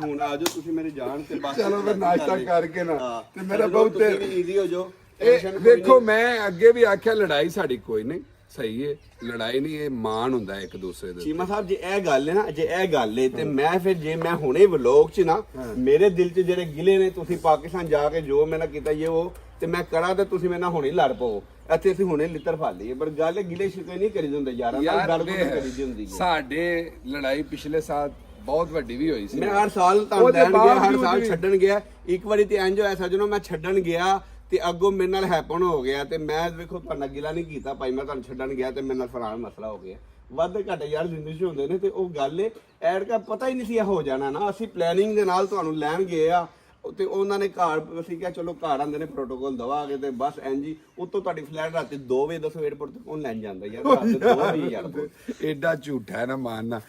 ਹੁਣ ਆ ਜਾਓ ਤੁਸੀਂ ਮੇਰੇ ਜਾਣ ਤੇ ਬਸ ਚਲੋ ਫਿਰ ਨਾਸ਼ਤਾ ਕਰਕੇ ਨਾ ਤੇ ਮੇਰਾ ਬਹੁਤ ਬਹੁਤ ਈਜ਼ੀ ਹੋ ਜਾਓ। ਇਹ ਵੇਖੋ ਮੈਂ ਅੱਗੇ ਵੀ ਆਖਿਆ ਲੜਾਈ ਸਾਡੀ ਕੋਈ ਨਹੀਂ ਸਹੀ ਹੈ ਲੜਾਈ ਨਹੀਂ ਇਹ ਮਾਣ ਹੁੰਦਾ ਇੱਕ ਦੂਸਰੇ ਦੇ ਚੀਮਾ ਸਾਹਿਬ ਜੇ ਇਹ ਗੱਲ ਹੈ ਨਾ ਜੇ ਇਹ ਗੱਲ ਹੈ ਤੇ ਮੈਂ ਫਿਰ ਜੇ ਮੈਂ ਹੁਣੇ ਵਲੋਗ 'ਚ ਨਾ ਮੇਰੇ ਦਿਲ 'ਚ ਜਿਹੜੇ ਗਿਲੇ ਨੇ ਤੁਸੀਂ ਪਾਕਿਸਤਾਨ ਜਾ ਕੇ ਜੋ ਮੈਂ ਨਾ ਕੀਤਾ ਇਹ ਉਹ ਤੇ ਮੈਂ ਕਰਾਂ ਤੇ ਤੁਸੀਂ ਮੇਰੇ ਨਾਲ ਹੁਣੇ ਲੜ ਪਓ ਇੱਥੇ ਅਸੀਂ ਹੁਣੇ ਲਿੱਤਰ ਫੜ ਲਈਏ ਪਰ ਗੱਲ ਗਿਲੇ ਸ਼ਿਕਵੇ ਨਹੀਂ ਕਰੀ ਹੁੰਦੇ ਯਾਰਾਂ ਨਾਲ ਗੱਲ ਕਰੀ ਹੁੰਦੀ ਸਾਡੇ ਲੜਾਈ ਪਿਛਲੇ ਸਾਲ ਬਹੁਤ ਵੱਡੀ ਵੀ ਹੋਈ ਸੀ ਮੈਂ ਹਰ ਸਾਲ ਤੁਹਾਨੂੰ ਲੈਣ ਗਿਆ ਹਰ ਸਾਲ ਛੱਡਣ ਗਿਆ ਇੱਕ ਵਾਰੀ ਤੇ ਇੰਜ ਹੋਇਆ ਸੱਜਣੋ ਮੈਂ ਛੱਡਣ ਗਿਆ ਤੇ ਅੱਗੋਂ ਮੇਰੇ ਨਾਲ ਹੈਪਨ ਹੋ ਗਿਆ ਤੇ ਮੈਂ ਵੇਖੋ ਤੁਹਾਡਾ ਗਿਲਾ ਨਹੀਂ ਕੀਤਾ ਭਾਈ ਮੈਂ ਤੁਹਾਨੂੰ ਛੱਡਣ ਗਿਆ ਤੇ ਮੇਰੇ ਨਾਲ ਫਰਾਨ ਮਸਲਾ ਹੋ ਗਿਆ ਵੱਧ ਘੱਟ ਯਾਰ ਜ਼ਿੰਦਗੀ 'ਚ ਹੁੰਦੇ ਨੇ ਤੇ ਉਹ ਗੱਲ ਐਡ ਕਾ ਪਤਾ ਹੀ ਨਹੀਂ ਸੀ ਹੋ ਜਾਣਾ ਨਾ ਅਸੀਂ ਪਲੈਨਿੰਗ ਦੇ ਨਾਲ ਤੁਹਾਨੂੰ ਲੈਣ ਗਏ ਆ ਤੇ ਉਹਨਾਂ ਨੇ ਘਰ ਅਸੀਂ ਕਿਹਾ ਚਲੋ ਘਰ ਆਂਦੇ ਨੇ ਪ੍ਰੋਟੋਕਾਲ ਦਵਾ ਕੇ ਤੇ ਬਸ ਇੰਜੀ ਉਤੋਂ ਤੁਹਾਡੀ ਫਲੈਟ ਰਾਤੀ 2 ਵਜੇ ਦੱਸੋ 에ਅਰਪੋਰਟ ਤੇ ਕੌਣ ਲੈਣ ਜਾਂਦਾ ਯਾਰ ਰਾਤ 2 ਵਜੇ ਯਾਰ ਐਡਾ ਝੂਠਾ ਹੈ ਨਾ ਮਾਨਣਾ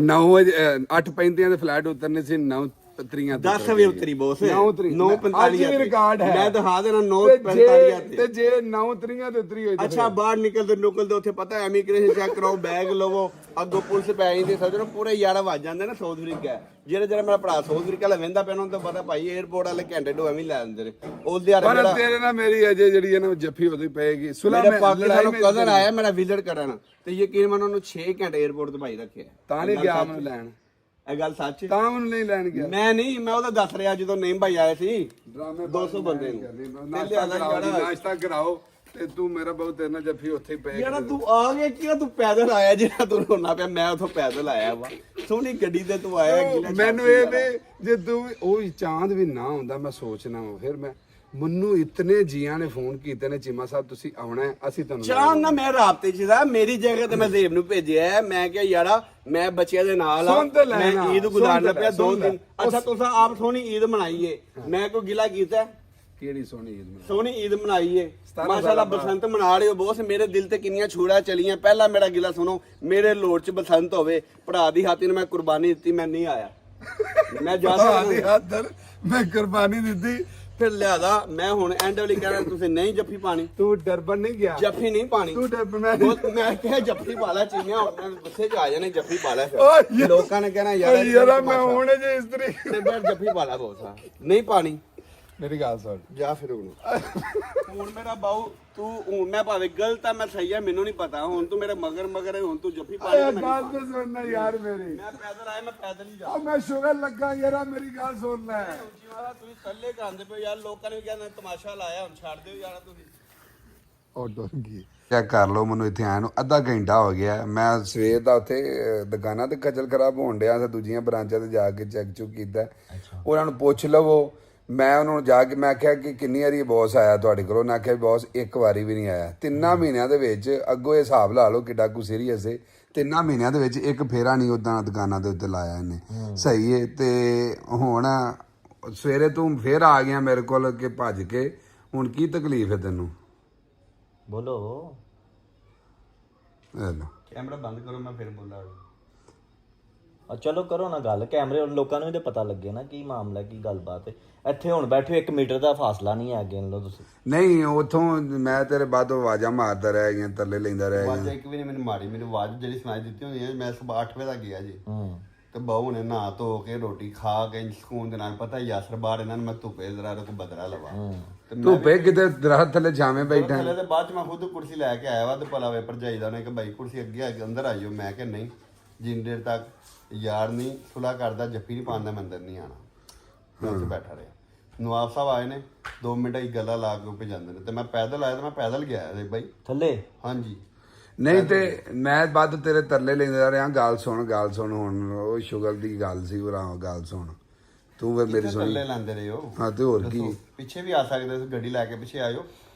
9 ਵਜੇ 8:35 ਦੇ ਫਲੈਟ ਉਤਰਨੇ ਸੀ 9 ਤਰੀਆਂ 10 ਵਜੇ ਉਤਰੀ ਬੋਸ 9:45 ਰਿਕਾਰਡ ਹੈ ਮੈਂ ਦਿਖਾ ਦੇਣਾ 9:45 ਤੇ ਜੇ 9 ਤਰੀਆਂ ਤੇ ਉਤਰੀ ਹੋਈ ਅੱਛਾ ਬਾਹਰ ਨਿਕਲਦੇ ਉੱਥੇ ਪਤਾ ਇਮੀਗ੍ਰੇਸ਼ਨ ਚੈੱਕ ਕਰਾਓ ਬੈਗ ਲਵੋ ਅੱਗੋਂ ਪੁਲਿਸ ਪੈ ਜਾਂਦੀ ਸੱਜਣੋ ਪੂਰੇ 11 ਵੱਜ ਜਾਂਦੇ ਨੇ ਸਾਊਥ ਅਫਰੀਕਾ ਜਿਹੜਾ ਮੇਰਾ ਭਰਾ ਸਾਊਥ ਅਫਰੀਕਾ ਲਾ ਵਹਿੰਦਾ ਪਿਆ ਉਹਨਾਂ ਨੂੰ ਤਾਂ ਪਤਾ ਭਾਈ 에ਅਰਪੋਰਟ ਵਾਲੇ ਘੰਟੇ ਤੋਂ ਐਵੇਂ ਲੈ ਆਉਂਦੇ ਨੇ ਉਹਦੇ ਯਾਰ ਪਰ ਤੇਰੇ ਨਾਲ ਮੇਰੀ ਅਜੇ ਜਿਹੜੀ ਹੈ ਨਾ ਜੱਫੀ ਉਹਦੀ ਪਏਗੀ ਸੁਲਾ ਮੇਰਾ ਪਾਕਿਸਤਾਨੋਂ ਕਜ਼ਨ ਆਇਆ ਮੇਰਾ ਵਿਜ਼ਿਟ ਕਰਨ ਤੇ ਯਕੀਨ ਮੰਨੋ ਉਹਨੂੰ 6 ਘੰਟੇ 에ਅਰਪੋਰਟ ਤੇ ਭਾਈ ਰੱਖਿਆ ਤਾਂ ਨਹੀਂ ਗਿਆ ਮੈਨੂੰ ਲੈਣ ਇਹ ਗੱਲ ਸੱਚ ਤਾਂ ਉਹਨੂੰ ਨਹੀਂ ਲੈਣ ਗਿਆ ਮੈਂ ਨਹੀਂ ਮੈਂ ਉਹਦਾ ਦੱਸ ਰਿਹਾ ਜਦੋਂ ਨੇਮ ਭਾਈ ਆਏ ਸੀ ਡਰਾਮੇ 200 ਬੰਦੇ ਨੂੰ ਨਾਸ਼ਤਾ ਕਰਾਓ ਤੇ ਤੂੰ ਮੇਰਾ ਬਹੁਤ ਤੇਰੇ ਨਾਲ ਜੱਫੀ ਉੱਥੇ ਪਏ ਯਾਰ ਤੂੰ ਆ ਗਿਆ ਕਿ ਤੂੰ ਪੈਦਲ ਆਇਆ ਜਿਹੜਾ ਤੂੰ ਰੋਣਾ ਪਿਆ ਮੈਂ ਉਥੋਂ ਪੈਦਲ ਆਇਆ ਵਾ ਸੋਹਣੀ ਗੱਡੀ ਤੇ ਤੂੰ ਆਇਆ ਮੈਨੂੰ ਇਹ ਵੀ ਜੇ ਤੂੰ ਉਹ ਚਾਂਦ ਵੀ ਨਾ ਹੁੰਦਾ ਮੈਂ ਸੋਚਣਾ ਫਿਰ ਮੈਂ ਮੈਨੂੰ ਇਤਨੇ ਜੀਆਂ ਨੇ ਫੋਨ ਕੀਤੇ ਨੇ ਚੀਮਾ ਸਾਹਿਬ ਤੁਸੀਂ ਆਉਣਾ ਹੈ ਅਸੀਂ ਤੁਹਾਨੂੰ ਚਾਹ ਨਾ ਮੈਂ ਰਾਬਤੇ 'ਚ ਦਾ ਮੇਰੀ ਜਗ੍ਹਾ ਤੇ ਮੈਂ ਜ਼ੇਬ ਨੂੰ ਭੇਜਿਆ ਮੈਂ ਕਿਹਾ ਯਾਰਾ ਮੈਂ ਬੱਚਿਆਂ ਦੇ ਨਾਲ ਆ ਮੈਂ ਈਦ ਗੁਜ਼ਾਰਨਾ ਪਿਆ 2 ਦਿਨ ਅੱਛਾ ਤੁਸੀਂ ਆਪ ਸੋਹਣੀ ਈਦ ਮਨਾਈਏ ਮੈਂ ਕੋਈ ਗਿਲਾ ਕੀਤਾ ਕਿਹੜੀ ਸੋਹਣੀ ਈਦ ਮਨਾਈ ਸੋਹਣੀ ਈਦ ਮਨਾਈਏ ਮਾਸ਼ਾਅੱਲਾ ਬਸੰਤ ਮਨਾ ਰਹੇ ਹੋ ਬੋਸ ਮੇਰੇ ਦਿਲ ਤੇ ਕਿੰਨੀਆਂ ਛੂੜਾ ਚਲੀਆਂ ਪਹਿਲਾਂ ਮੇਰਾ ਗਿਲਾ ਸੁਣੋ ਮੇਰੇ ਲੋੜ 'ਚ ਬਸੰਤ ਹੋਵੇ ਭਰਾ ਦੀ ਖਾਤਰ ਮੈਂ ਕੁਰਬਾਨੀ ਦਿੱਤੀ ਮੈਂ ਨਹੀਂ ਆਇਆ ਮੈਂ ਜਾ ਮੈਂ ਕੁਰਬਾਨੀ ਦਿੱਤੀ ਫਿਰ ਲਿਆਦਾ ਮੈਂ ਹੁਣ ਐਂਡ ਵਾਲੀ ਕਹਿਣਾ ਤੁਸੀਂ ਨਹੀਂ ਜੱਫੀ ਪਾਣੀ ਤੂੰ ਡਰਬਨ ਨਹੀਂ ਗਿਆ ਜੱਫੀ ਨਹੀਂ ਪਾਣੀ ਤੂੰ ਡਰਬਨ ਮੈਂ ਕਿਹਾ ਜੱਫੀ ਪਾ ਲੈ ਚੀਨੀਆਂ ਉਹਨਾਂ ਨੂੰ ਗੁੱਸੇ 'ਚ ਆ ਜਾਣੇ ਜੱਫੀ ਪਾ ਲੈ ਫਿਰ ਲੋਕਾਂ ਨੇ ਕਹਿਣਾ ਯਾਰ ਮੈਂ ਹੁਣ ਜੇ ਇਸ ਤਰੀਕੇ ਤੇ ਮੈਂ ਜੱਫੀ ਪਾ ਲੈ ਬੋਸਾ ਨਹੀਂ ਪਾਣੀ ਮੇਰੀ ਗੱਲ ਸੁਣ ਜਾ ਫਿਰ ਹੁਣ ਮੇਰਾ ਬਾਊ ਤੂੰ ਹੁਣ ਮੈਂ ਭਾਵੇਂ ਗਲਤ ਆ ਮੈਂ ਸਹੀ ਆ ਮੈਨੂੰ ਨਹੀਂ ਪਤਾ ਹੁਣ ਤੂੰ ਮੇਰੇ ਮਗਰ ਹੁਣ ਤੂੰ ਜੱਫੀ ਪਾ ਲੈ ਗੱਲ ਤੇ ਸੁਣਨਾ ਯਾਰ ਮੇਰੀ ਮੈਂ ਪੈਦਲ ਆਇਆ ਮੈਂ ਪੈਦਲ ਹੀ ਜਾ ਮੈਂ ਸ਼ੁਗਰ ਲੱਗਾ ਯਾਰਾ ਮੇਰੀ ਗੱਲ ਸੁਣ ਲੈ ਤੁਸੀਂ ਥੱਲੇ ਕਾਂਦੇ ਪਏ ਯਾਰ ਲੋਕਾਂ ਨੇ ਕਹਿੰਦਾ ਤਮਾਸ਼ਾ ਲਾਇਆ ਹੁਣ ਛੱਡ ਦਿਓ ਯਾਰ ਤੁਸੀਂ ਉਹ ਡਰ ਗਈ ਚੈੱਕ ਕਰ ਲਓ ਮੈਨੂੰ ਇੱਥੇ ਆਇਆ ਨੂੰ ਅੱਧਾ ਘੰਟਾ ਹੋ ਗਿਆ ਮੈਂ ਸਵੇਰ ਦਾ ਉੱਥੇ ਦੁਕਾਨਾਂ ਤੇ ਖੱਜਲ ਖਰਾਬ ਹੋਣ ਡਿਆ ਤੇ ਦੂਜੀਆਂ ਬ੍ਰਾਂਚਾਂ ਤੇ ਜਾ ਕੇ ਚੈੱਕ ਚੁੱਕ ਕੀਤਾ ਉਹਨਾਂ ਨੂੰ ਪੁੱਛ ਲਵੋ ਮੈਂ ਉਹਨਾਂ ਨੂੰ ਜਾ ਕੇ ਮੈਂ ਆਖਿਆ ਕਿ ਕਿੰਨੀ ਵਾਰੀ ਬੌਸ ਆਇਆ ਤੁਹਾਡੇ ਕੋਲ ਉਹਨਾਂ ਆਖਿਆ ਬੌਸ ਇੱਕ ਵਾਰੀ ਵੀ ਨਹੀਂ ਆਇਆ 3 ਮਹੀਨਿਆਂ ਦੇ ਵਿੱਚ ਅੱਗੋਂ ਇਹ ਹਿਸਾਬ ਲਾ ਲਓ ਕਿੱਡਾ ਕੁ ਸੀਰੀਅਸ ਹੈ 3 ਮਹੀਨਿਆਂ ਦੇ ਵਿੱਚ ਇੱਕ ਫੇਰਾ ਨਹੀਂ ਉਦਾਂ ਦੁਕਾਨਾਂ ਦੇ ਉੱਤੇ ਲਾਇਆ ਇਹਨੇ ਸਹੀ ਹੈ ਤੇ ਹੁਣ ਸਵੇਰੇ ਤੂੰ ਫੇਰ ਆ ਗਿਆ ਮੇਰੇ ਕੋਲ ਕਿ ਭੱਜ ਕੇ ਹੁਣ ਕੀ ਤਕਲੀਫ ਹੈ ਤੈਨੂੰ ਬੋਲੋ ਕੈਮਰਾ ਬੰਦ ਕਰੋ ਮੈਂ ਫਿਰ ਬੋਲਾਂ ਚਲੋ ਕਰੋ ਨਾ ਗੱਲ ਕੈਮਰੇ ਲੋਕਾਂ ਨੂੰ ਵੀ ਤਾਂ ਪਤਾ ਲੱਗੇ ਨਾ ਕੀ ਮਾਮਲਾ ਕੀ ਗੱਲਬਾਤ ਹੈ ਇੱਥੇ ਹੁਣ ਬੈਠੇ 1 ਮੀਟਰ ਦਾ ਫਾਸਲਾ ਨਹੀਂ ਹੈ ਅੱਗੇ ਲੋ ਤੁਸੀਂ ਨਹੀਂ ਉਥੋਂ ਮੈਂ ਤੇਰੇ ਬਾਅਦ ਆਵਾਜ਼ਾਂ ਮਾਰਦਾ ਰਹਿ ਗਿਆ ਤਰਲੇ ਲੈਂਦਾ ਰਹਿ ਆਵਾਜ਼ ਇੱਕ ਵੀ ਨਹੀਂ ਮੈਨੂੰ ਮਾਰੀ ਮੈਨੂੰ ਆਵਾਜ਼ ਜਿਹੜੀ ਸੁਣਾਈ ਦਿੱਤੀ ਹੁੰਦੀ ਹੈ ਮੈਂ ਸਵੇਰ 8 ਵਜੇ ਦਾ ਗਿਆ ਜੀ ਤੇ ਬਾਹੂ ਨੇ ਨਹਾ ਧੋ ਕੇ ਰੋਟੀ ਖਾ ਕੇ ਸਕੂਨ ਦੇ ਨਾਲ ਪਤਾ ਯਾਸਰ ਬਾਹਰ ਇਹਨਾਂ ਨੂੰ ਮੈਂ ਧੁੱਪੇ ਜ਼ਰਾ ਕੋ ਬਦਲਾ ਲਵਾ ਧੁੱਪੇ ਕਿਤੇ ਦਰਖਤ ਥੱਲੇ ਛਾਵੇਂ ਬੈਠਾ ਥੱਲੇ ਤੇ ਬਾਅਦ ਚ ਮੈਂ ਖੁਦ ਕੁਰਸੀ ਲੈ ਕੇ ਆਇਆ ਵਾ ਤੇ ਭਲਾ ਵੇ ਭਰਜਾਈ ਦਾ ਉਹਨੇ ਕਿ ਬਾਈ ਕੁਰਸੀ ਅੱਗੇ ਅੰਦਰ ਆਈਓ ਮੈਂ ਕਿ ਨਹੀਂ ਜਿੰਨ ਦੇਰ ਤੱਕ ਯਾਰ ਨਹੀਂ ਸੁਲਾ ਕਰਦਾ ਜੱਫੀ ਨਹੀਂ ਪਾਉਂਦਾ ਮੈਂ ਅੰਦਰ ਨਹੀਂ ਆਣਾ ਮੈਂ ਉੱਥੇ ਬੈਠਾ ਰਿਹਾ ਨਵਾਬ ਸਾਹਿਬ ਆਏ ਨੇ 2 ਮਿੰਟ ਹੀ ਗੱਲਾਂ ਲਾ ਕੇ ਉੱਪਰ ਜਾਂਦੇ ਨੇ ਤੇ ਮੈਂ ਪੈਦਲ ਆਇਆ ਤੇ ਮੈਂ ਪੈਦਲ ਗਿਆ ਤੇ ਬਾਈ ਥੱਲੇ ਹਾਂਜੀ ਨਹੀਂ ਤੇ ਮੈਂ ਵੱਧ ਤੇਰੇ ਤਰਲੇ ਲੈਂਦਾ ਰਿਹਾ ਗੱਲ ਸੁਣ ਹੁਣ ਉਹ ਸ਼ੁਗਰ ਦੀ ਗੱਲ ਸੀ ਉਹ ਗੱਲ ਸੁਣ ਤੂੰ ਵੀ ਮੇਰੀ ਸੁਣੀ ਥੱਲੇ ਲੈਂਦੇ ਰਹੇ ਹੋ ਹਾਂ ਤੇ ਹੋਰ ਕੀ ਪਿੱਛੇ ਵੀ ਆ ਸਕਦੇ ਸੀ ਗੱਡੀ ਲੈ ਕੇ ਪਿੱਛੇ ਆਇਓ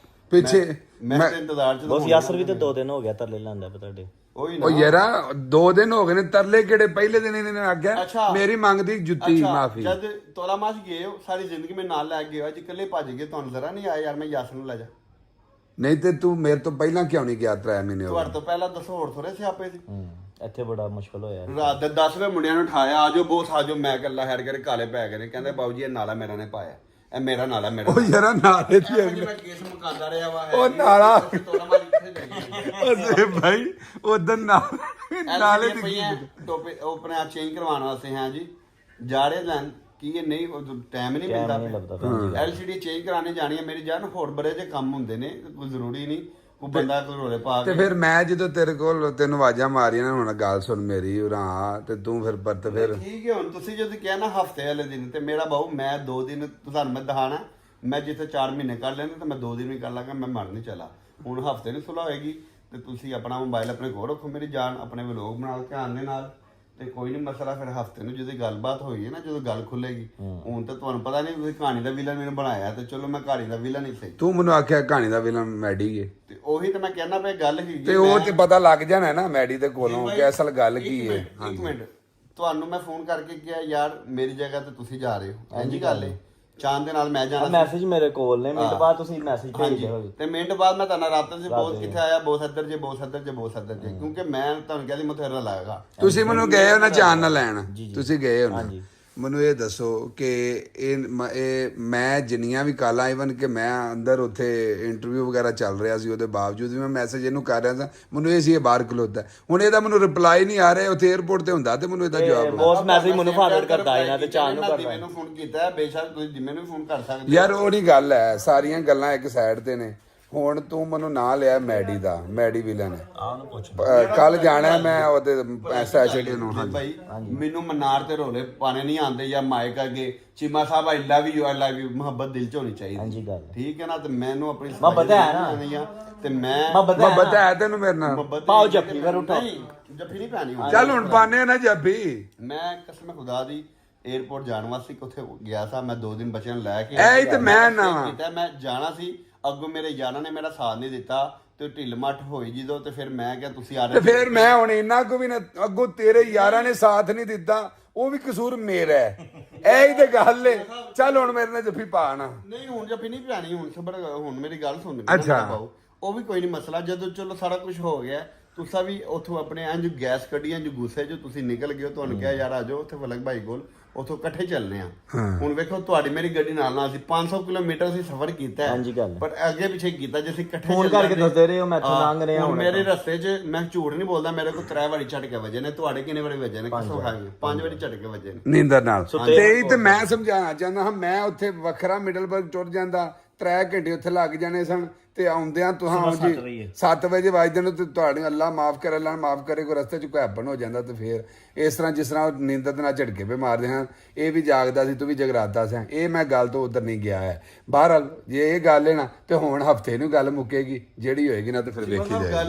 ਪਿੱਛੇ ਮੈਂ ਤੇ ਇੰਤਜ਼ਾਰ ਚ ਬਸ ਯਾਸਰ ਵੀ ਤੇ 2 ਦਿਨ ਹੋ ਗਿਆ ਤਰਲੇ ਲਾਂਦਾ ਪਾ ਤੁਹਾਡੇ ਉਹ ਯਾਰਾ 2 ਦਿਨ ਹੋ ਗਏ ਨੇ ਤਰਲੇ ਕਿਹੜੇ ਪਹਿਲੇ ਦਿਨ ਇਹਨੇ ਆਗਿਆ ਮੇਰੀ ਮੰਗਦੀ ਜੁੱਤੀ ਮਾਫੀ ਜਦ ਤੋਲਾ ਮਾਸ ਗਏ ਹੋ ਸਾਰੀ ਜ਼ਿੰਦਗੀ ਮੈਂ ਨਾਲ ਲੈ ਕੇ ਅੱਜ ਇਕੱਲੇ ਭੱਜ ਗਏ ਤੁਹਾਨੂੰ ਜ਼ਰਾ ਨਹੀਂ ਆਇਆ ਯਾਰ ਮੈਂ ਯਾਸਰ ਨੂੰ ਲੈ ਜਾ ਨਹੀਂ ਤੇ ਤੂੰ ਮੇਰੇ ਤੋਂ ਪਹਿਲਾਂ ਕਿਉਂ ਨਹੀਂ ਗਿਆ 3 ਮਹੀਨੇ ਹੋ ਤੁਹਾਡੇ ਤੋਂ ਪਹਿਲਾਂ ਦੱਸੋ ਹੋਰ ਥੋੜੇ ਸਿਆਪੇ ਸੀ ਇੱਥੇ ਬੜਾ ਮੁਸ਼ਕਲ ਹੋਇਆ ਰਾਤ ਦੇ 10 ਵਜੇ ਮੁੰਡਿਆਂ ਨੂੰ ਉਠਾਇਆ ਆਜੋ ਬੋਸ ਆਜੋ ਮੈਂ ਇਕੱਲਾ ਹੈਰ ਕੇ ਕਾਲੇ ਪੈ ਗਏ ਨੇ ਕਹਿੰਦੇ ਬਾਬੂ ਜੀ ਇਹ ਨਾਲਾ ਮੇਰਾ ਨੇ ਪਾਇਆ ਇਹ ਮੇਰਾ ਨਾਲਾ ਮੇਰਾ ਉਹ ਯਾਰਾ ਨਾਲੇ ਦੀ ਅਗਲੇ ਮੈਂ ਕੇਸ ਮੁਕਾਉਂਦਾ ਰਿਹਾ ਵਾ ਉਹ ਨਾਲਾ ਤੋਲਾ ਮਾਸ ਕਿੱਥੇ ਜਾਈਏ ਅਰੇ ਭਾਈ ਉਧਰ ਨਾਲੇ ਦੀ ਟੋਪੇ ਉਹ ਆਪਣੇ ਆਪ ਚੇਂਜ ਕਰਵਾਉਣ ਵਾਸਤੇ ਹਾਂ ਜੀ ਜਾ ਰਹੇ ਲੈਣ ਕੀ ਇਹ ਨਹੀਂ ਟਾਈਮ ਨਹੀਂ ਮਿਲਦਾ ਨਹੀਂ ਲੱਭਦਾ LCD ਚੇਂਜ ਕਰਾਣੇ ਜਾਣੀ ਹੈ ਮੇਰੀ ਜਾਨ, ਹੋਰ ਬੜੇ ਜੇ ਕੰਮ ਹੁੰਦੇ ਨੇ, ਕੋਈ ਜ਼ਰੂਰੀ ਨਹੀਂ ਕੋਈ ਬੰਦਾ ਕੋਈ ਰੋਲੇ ਪਾ ਤੇ ਕੇ। ਫਿਰ ਮੈਂ ਜਦੋਂ ਤੇਰੇ ਕੋਲ ਤੈਨੂੰ ਆਵਾਜ਼ਾਂ ਮਾਰੀਆਂ ਨਾ, ਹੁਣ ਗੱਲ ਸੁਣ ਮੇਰੀ ਉਰਾਂ, ਤੇ ਤੂੰ ਫਿਰ ਪਰਤ ਫਿਰ ਠੀਕ ਹੈ, ਹੁਣ ਤੁਸੀਂ ਜਦੋਂ ਕਿਹਾ ਨਾ ਹਫਤੇ ਵਾਲੇ ਦਿਨ, ਤੇ ਮੇਰਾ ਬਾਹੂ ਮੈਂ 2 ਦਿਨ ਤੁਹਾਨੂੰ ਮੈਂ ਦਿਖਾਣਾ, ਮੈਂ ਜਿੱਥੇ 4 ਮਹੀਨੇ ਕਰ ਲੈਂਦੇ ਤਾਂ ਮੈਂ 2 ਦਿਨ ਵੀ ਕਰ ਲਾਂਗਾ, ਮੈਂ ਮਰ ਨਹੀਂ ਚਲਾ। ਹੁਣ ਹਫਤੇ ਨੂੰ ਸੁਲਾ ਹੋਏਗੀ ਤੇ ਤੁਸੀਂ ਆਪਣਾ ਮੋਬਾਈਲ ਆਪਣੇ ਕੋਲ ਰੱਖੋ ਮੇਰੀ ਜਾਨ, ਆਪਣੇ ਵਲੋਗ ਬਣਾਓ ਧਿਆਨ ਦੇ ਨਾਲ, ਤੇ ਕੋਈ ਨਹੀਂ ਮਸਲਾ। ਫਿਰ ਹਫਤੇ ਨੂੰ ਜਦੋਂ ਗੱਲਬਾਤ ਹੋਈ ਹੈ ਨਾ, ਜਦੋਂ ਗੱਲ ਖੁੱਲੇਗੀ, ਹੁਣ ਤਾਂ ਤੁਹਾਨੂੰ ਪਤਾ ਨਹੀਂ ਤੁਸੀਂ ਕਹਾਣੀ ਦਾ ਵਿਲਨ ਮੈਨੂੰ ਬਣਾਇਆ, ਤੇ ਚਲੋ ਮੈਂ ਕਹਾਣੀ ਦਾ ਵਿਲਨ ਹੀ ਸਹੀ। ਤੂੰ ਮੈਨੂੰ ਆਖਿਆ ਕਹਾਣੀ ਦਾ ਵਿਲਨ ਮੈਡੀ ਏ, ਤੇ ਉਹੀ ਤਾਂ ਮੈਂ ਕਹਿਣਾ ਪਿਆ ਗੱਲ ਹੀ ਤੇ ਉਹ ਤੇ ਪਤਾ ਲੱਗ ਜਾਣਾ ਨਾ ਮੈਡੀ ਦੇ ਕੋਲੋਂ ਕਿ ਅਸਲ ਗੱਲ ਕੀ ਏ। ਇੱਕ ਮਿੰਟ, ਤੁਹਾਨੂੰ ਮੈਂ ਫੋਨ ਕਰਕੇ ਕਿਹਾ ਯਾਰ ਮੇਰੀ ਜਗ੍ਹਾ ਤੇ ਤੁਸੀਂ ਜਾ ਰਹੇ ਹੋ, ਇੰਜੀ ਗੱਲ ਏ। ਚਾਂਦ ਦੇ ਨਾਲ ਮੈਂ ਜਾਣਾ ਮੈਸੇਜ ਮੇਰੇ ਕੋਲ ਨੇ, ਮਿੰਟ ਬਾਅਦ ਤੁਸੀਂ ਮੈਸੇਜ ਭੇਜਦੇ ਹੋ। ਤੇ ਮਿੰਟ ਬਾਅਦ ਮੈਂ ਤੁਹਾਨੂੰ ਰਾਤ ਚ ਬਹੁਤ ਕਿੱਥੇ ਆਇਆ, ਬਹੁਤ ਇੱਧਰ ਜੇ, ਬਹੁਤ ਇੱਧਰ ਜੇ, ਬਹੁਤ ਇੱਧਰ ਜੇ, ਕਿਉਂਕਿ ਮੈਂ ਤੁਹਾਨੂੰ ਕਹਿੰਦੀ ਮੈਂ ਤੇਰਾ ਲਾਏਗਾ। ਤੁਸੀਂ ਮੈਨੂੰ ਗਏ ਹੋ ਨਾ ਜਾਨ ਨਾ ਲੈਣ, ਤੁਸੀਂ ਗਏ ਹੋ ਨਾ, ਮੈਨੂੰ ਇਹ ਦੱਸੋ ਕਿ ਇਹ ਮੈਂ ਜਿੰਨੀਆਂ ਵੀ ਕਾਲਾਂ, ਇਵਨ ਕਿ ਮੈਂ ਅੰਦਰ ਉੱਥੇ ਇੰਟਰਵਿਊ ਵਗੈਰਾ ਚੱਲ ਰਿਹਾ ਸੀ, ਉਹਦੇ ਬਾਵਜੂਦ ਵੀ ਮੈਂ ਮੈਸੇਜ ਇਹਨੂੰ ਕਰ ਰਿਹਾ ਸਾਂ, ਮੈਨੂੰ ਇਹ ਸੀ ਇਹ ਬਾਹਰ ਖਲੋਤਾ। ਹੁਣ ਇਹਦਾ ਮੈਨੂੰ ਰਿਪਲਾਈ ਨਹੀਂ ਆ ਰਿਹਾ, ਉੱਥੇ 에어ਪੋਰਟ ਤੇ ਹੁੰਦਾ ਤੇ ਮੈਨੂੰ ਇਹਦਾ ਜਵਾਬ ਬੌਸ ਮੈਸੇਜ ਮੈਨੂੰ ਫਾਰਵਰਡ ਕਰਦਾ ਇਹਨਾਂ ਤੇ ਚਾਹ ਨੂੰ ਕਰਦਾ। ਮੈਨੂੰ ਫੋਨ ਕੀਤਾ ਹੈ, ਬੇਸ਼ੱਕ ਤੁਸੀਂ ਜਿਵੇਂ ਨੂੰ ਫੋਨ ਕਰ ਸਕਦੇ ਯਾਰ ਉਹ ਨਹੀਂ ਗੱਲ ਹੈ, ਸਾਰੀਆਂ ਗੱਲਾਂ ਇੱਕ ਸਾਈਡ ਤੇ ਨੇ। ਹੁਣ ਤੂੰ ਮੈਨੂੰ ਨਾਂ ਲਿਆ ਮੈਡੀ ਦਾ, ਮੈਡੀ ਵਿਲਨ ਕੱਲ ਜਾਣਾ ਮੈਂ ਉਹਦੇ ਸੈਚਰਡੇ ਨੂੰ। ਭਾਈ ਮੈਨੂੰ ਮਨਾਰ ਤੇ ਰੋਲੇ ਪਾਣੇ ਨਹੀਂ ਆਉਂਦੇ, ਜਾਂ ਮਾਈਕ ਅੱਗੇ ਚੀਮਾ ਸਾਹਿਬ I love you, I love you, ਮੁਹੱਬਤ ਦਿਲ ਚੋਂ ਹੋਣੀ ਚਾਹੀਦੀ। ਹਾਂਜੀ ਗੱਲ ਠੀਕ ਹੈ ਨਾ, ਤੇ ਮੈਨੂੰ ਆਪਣੀ ਮੁਹੱਬਤ ਹੈ ਨਾ, ਤੇ ਮੈਂ ਮੁਹੱਬਤ ਹੈ ਤੈਨੂੰ ਮੇਰੇ ਨਾਲ, ਪਾਓ ਜੱਫੀ ਫਿਰ ਉਠਾਓ। ਨਹੀਂ ਜੱਫੀ ਨਹੀਂ ਪਾਣੀ ਹੁਣ। ਚੱਲ ਹੁਣ ਪਾਣੇ ਨਾ ਜੱਫੀ। ਮੈਂ ਕਸਮ ਖੁਦਾ ਦੀ 에어ਪੋਰਟ ਜਾਣ ਵਾਸਤੇ ਉੱਥੇ ਗਿਆ ਸਾਂ, ਮੈਂ 2 ਦਿਨ ਬੱਚਿਆਂ ਨੂੰ ਲੈ ਕੇ ਐ ਤੇ ਮੈਂ ਨਾ ਮੈਂ ਜਾਣਾ ਸੀ, ਅੱਗੋਂ ਮੇਰੇ ਯਾਰਾਂ ਨੇ ਮੇਰਾ ਸਾਥ ਨਹੀਂ ਦਿੱਤਾ, ਤੇ ਢਿੱਲ ਮੱਠ ਹੋਈ ਜਦੋਂ, ਤੇ ਫਿਰ ਮੈਂ ਕਿਹਾ ਤੁਸੀਂ ਆ ਤੇ ਫਿਰ ਮੈਂ ਹੁਣ ਇੰਨਾ ਕੁ ਵੀ ਨਾ, ਅੱਗੋਂ ਤੇਰੇ ਯਾਰਾਂ ਨੇ ਸਾਥ ਨਹੀਂ ਦਿੱਤਾ, ਉਹ ਵੀ ਕਸੂਰ ਮੇਰਾ ਹੈ। ਐ ਤੇ ਗੱਲ ਏ। ਚੱਲ ਹੁਣ ਮੇਰੇ ਨਾਲ ਜੱਫੀ ਪਾ ਨਾ। ਨਹੀਂ ਹੁਣ ਜੱਫੀ ਨਹੀਂ ਪਿਆਣੀ, ਹੁਣ ਸਬਰ, ਹੁਣ ਮੇਰੀ ਗੱਲ ਸੁਣ। ਅੱਛਾ। ਉਹ ਵੀ ਕੋਈ ਨਹੀਂ ਮਸਲਾ, ਜਦੋਂ ਚਲੋ ਸਾਰਾ ਕੁਝ ਹੋ ਗਿਆ, ਤੁਸੀਂ ਵੀ ਉੱਥੋਂ ਆਪਣੇ ਇੰਜ ਗੈਸ ਕੱਢੀ, ਇੰਜ ਗੁੱਸੇ ਜੋ ਤੁਸੀਂ ਨਿਕਲ ਗਏ ਹੋ, ਤੁਹਾਨੂੰ ਕਿਹਾ ਯਾਰ ਆ ਜਾਓ ਉੱਥੇ ਫਲਕ ਭਾਈ ਕੋਲ, ਉੱਥੋਂ ਇਕੱਠੇ ਚੱਲਨੇ ਆ। ਹੁਣ ਵੇਖੋ ਤੁਹਾਡੀ ਮੇਰੀ ਗੱਡੀ ਨਾਲ ਅਸੀਂ 500 ਕਿਲੋਮੀਟਰ ਅਸੀਂ ਸਫ਼ਰ ਕੀਤਾ ਹਾਂਜੀ ਗੱਲ, ਪਰ ਅੱਗੇ ਪਿੱਛੇ ਕੀਤਾ, ਜੇ ਅਸੀਂ ਇਕੱਠੇ ਫੋਨ ਕਰਕੇ ਦੱਸਦੇ ਰਹੇ ਹੋ, ਮੈਂ ਇੱਥੋਂ ਲੰਘ ਰਿਹਾ। ਹੁਣ ਮੇਰੇ ਰਸਤੇ 'ਚ ਮੈਂ ਝੂਠ ਨਹੀਂ ਬੋਲਦਾ, ਮੇਰੇ ਕੋਲ 3 ਵਾਰੀ ਝਟਕੇ ਵੱਜੇ ਨੇ, ਤੁਹਾਡੇ ਕਿੰਨੇ ਵਾਰੀ ਵੱਜੇ ਨੇ? ਕਿਸੋਂ ਖਾਏ? 5 ਵਾਰੀ ਝਟਕੇ ਵੱਜੇ ਨੇ ਨੀਂਦਰ ਨਾਲ। ਤੇ ਮੈਂ ਸਮਝਾਉਣਾ ਚਾਹੁੰਦਾ ਹਾਂ, ਮੈਂ ਉੱਥੇ ਵੱਖਰਾ ਮਿਡਲਬਰਗ ਟੁਰ ਜਾਂਦਾ, 3 ਘੰਟੇ ਉੱਥੇ ਲੱਗ ਜਾਣੇ ਸਨ, ਤੇ ਆਉਂਦਿਆਂ ਤੁਹਾਂ ਜੀ 7 ਵਜੇ ਵੱਜਦੇ ਨੇ, ਤੇ ਤੁਹਾਡੇ ਅੱਲਾ ਮਾਫ ਕਰੇ, ਅੱਲਾ ਮਾਫ ਕਰੇ, ਕੋਈ ਰਸਤੇ 'ਚ ਕੋਈ ਹੈਪਨ ਹੋ ਜਾਂਦਾ, ਤੇ ਫਿਰ ਇਸ ਤਰ੍ਹਾਂ ਜਿਸ ਤਰ੍ਹਾਂ ਨੀਂਦਰ ਦੇ ਨਾਲ ਝਟਕੇ ਪੇ ਮਾਰਦੇ ਹਨ, ਇਹ ਵੀ ਜਾਗਦਾ ਸੀ, ਤੂੰ ਵੀ ਜਗਰਾਤਾ ਸੀ। ਇਹ ਮੈਂ ਗੱਲ ਤੋਂ ਉਧਰ ਨਹੀਂ ਗਿਆ ਹੈ। ਬਹਰਹਾਲ ਜੇ ਇਹ ਗੱਲ ਹੈ ਨਾ, ਤੇ ਹੁਣ ਹਫਤੇ ਨੂੰ ਗੱਲ ਮੁੱਕੇਗੀ, ਜਿਹੜੀ ਹੋਏਗੀ ਨਾ ਤੇ ਫਿਰ ਵੇਖੀ ਜਾਏਗੀ।